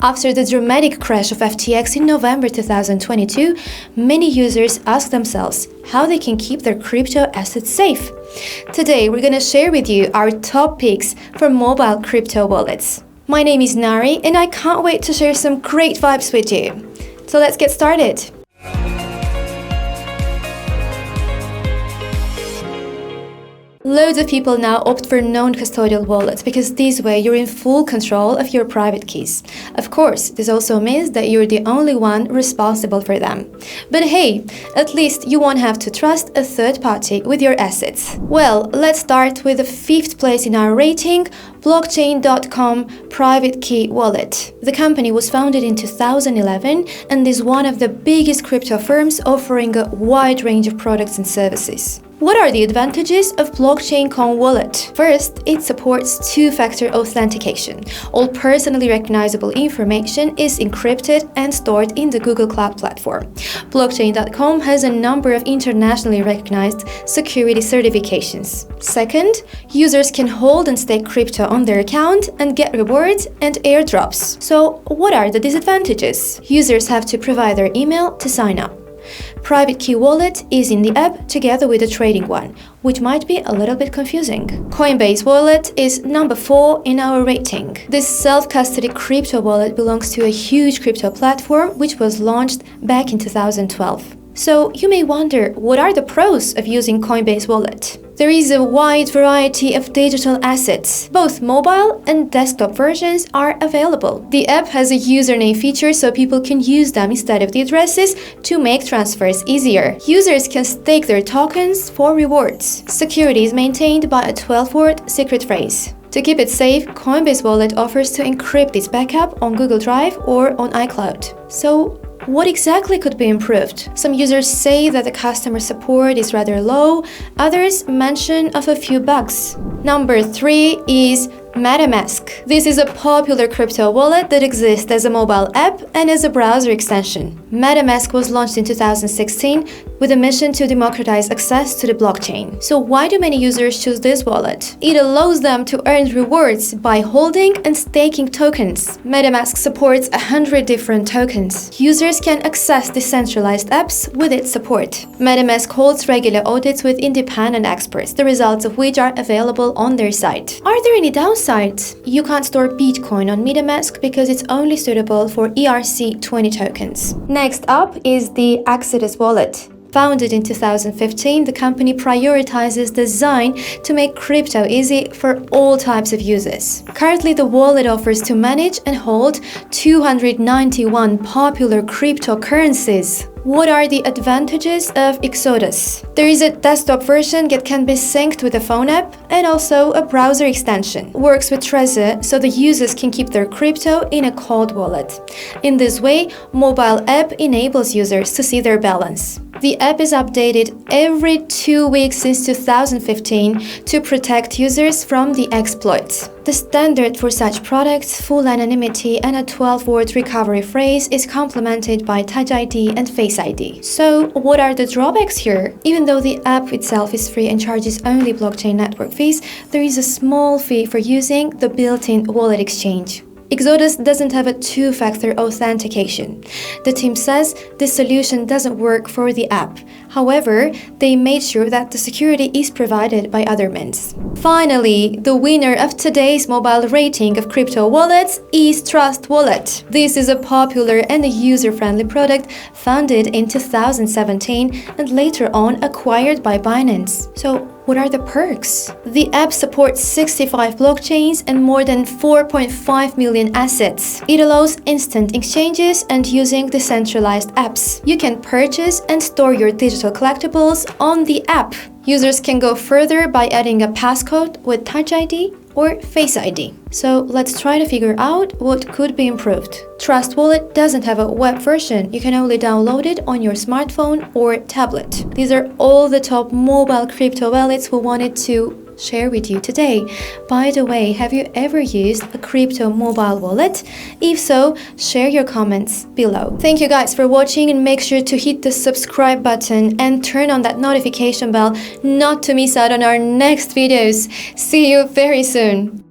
After the dramatic crash of FTX in November 2022, many users ask themselves how they can keep their crypto assets safe. Today, we're going to share with you our top picks for mobile crypto wallets. My name is Nari, and I can't wait to share some great vibes with you. So let's get started. Loads of people now opt for non-custodial wallets because this way you're in full control of your private keys. Of course, this also means that you're the only one responsible for them. But hey, at least you won't have to trust a third party with your assets. Well, let's start with the 5th place in our rating, Blockchain.com Private Key Wallet. The company was founded in 2011 and is one of the biggest crypto firms offering a wide range of products and services. What are the advantages of Blockchain.com Wallet? First, it supports two-factor authentication. All personally recognizable information is encrypted and stored in the Google Cloud platform. Blockchain.com has a number of internationally recognized security certifications. Second, users can hold and stake crypto on their account and get rewards and airdrops. So, what are the disadvantages? Users have to provide their email to sign up. Private Key Wallet is in the app together with a trading one, which might be a little bit confusing. Coinbase Wallet is number 4 in our rating. This self-custody crypto wallet belongs to a huge crypto platform which was launched back in 2012. So you may wonder, what are the pros of using Coinbase Wallet? There is a wide variety of digital assets. Both mobile and desktop versions are available. The app has a username feature so people can use them instead of the addresses to make transfers easier. Users can stake their tokens for rewards. Security is maintained by a 12-word secret phrase. To keep it safe, Coinbase Wallet offers to encrypt its backup on Google Drive or on iCloud. So, what exactly could be improved? Some users say that the customer support is rather low, others mention of a few bugs. Number 3 is Metamask. This is a popular crypto wallet that exists as a mobile app and as a browser extension. Metamask was launched in 2016 with a mission to democratize access to the blockchain. So why do many users choose this wallet? It allows them to earn rewards by holding and staking tokens. Metamask supports 100 different tokens. Users can access decentralized apps with its support. Metamask holds regular audits with independent experts, the results of which are available on their site. Are there any downsides? You can't store Bitcoin on Metamask because it's only suitable for ERC20 tokens. Next up is the Exodus wallet. Founded in 2015, the company prioritizes design to make crypto easy for all types of users. Currently, the wallet offers to manage and hold 291 popular cryptocurrencies. What are the advantages of Exodus? There is a desktop version that can be synced with a phone app and also a browser extension. Works with Trezor so the users can keep their crypto in a cold wallet. In this way, mobile app enables users to see their balance. The app is updated every 2 weeks since 2015 to protect users from the exploits. The standard for such products, full anonymity and a 12-word recovery phrase is complemented by Touch ID and Face ID. So, what are the drawbacks here? Even though the app itself is free and charges only blockchain network fees, there is a small fee for using the built-in wallet exchange. Exodus doesn't have a two-factor authentication. The team says this solution doesn't work for the app. However, they made sure that the security is provided by other means. Finally, the winner of today's mobile rating of crypto wallets is TrustWallet. This is a popular and a user-friendly product founded in 2017 and later on acquired by Binance. So, what are the perks? The app supports 65 blockchains and more than 4.5 million assets. It allows instant exchanges and using decentralized apps. You can purchase and store your digital collectibles on the app. Users can go further by adding a passcode with Touch ID or Face ID. So let's try to figure out what could be improved. TrustWallet doesn't have a web version. You can only download it on your smartphone or tablet. These are all the top mobile crypto wallets we wanted to share with you today. By the way, have you ever used a crypto mobile wallet? If so, share your comments below. Thank you guys for watching, and make sure to hit the subscribe button and turn on that notification bell not to miss out on our next videos. See you very soon.